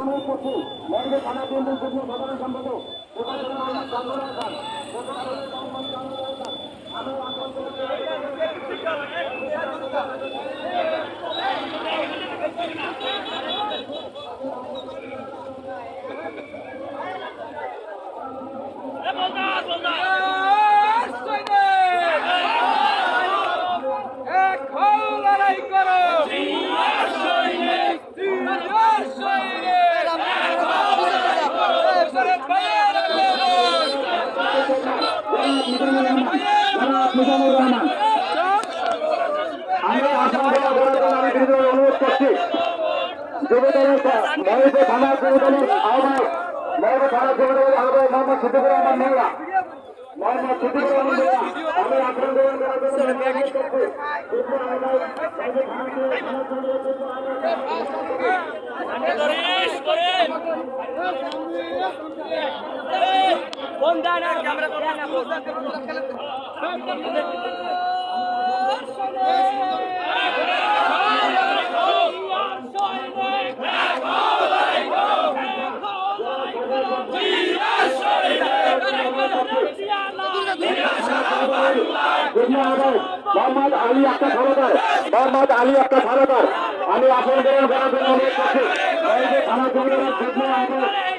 অনুরোধ করছি যুবদলের মহিলা থানা যুবদলের আহ্বায়ক মহিলা থানা যুবদলের আহ্বায়ক মোহাম্মদ সিদ্দিকুর রহমান মোল্লা মোহাম্মদ সিদ্দিকুর রহমান মোল্লা আমি আক্রমণ গ্রহণ করার জন্য অনুরোধ করছি। মোহাম্মদ আলী আক্তার থানাদার মোহাম্মদ আলী আক্তার থানাদার আমি আসন গ্রহণ করার জন্য অনুরোধ করছি। থানা যুবদলের যুগ্ম আহ্বায়ক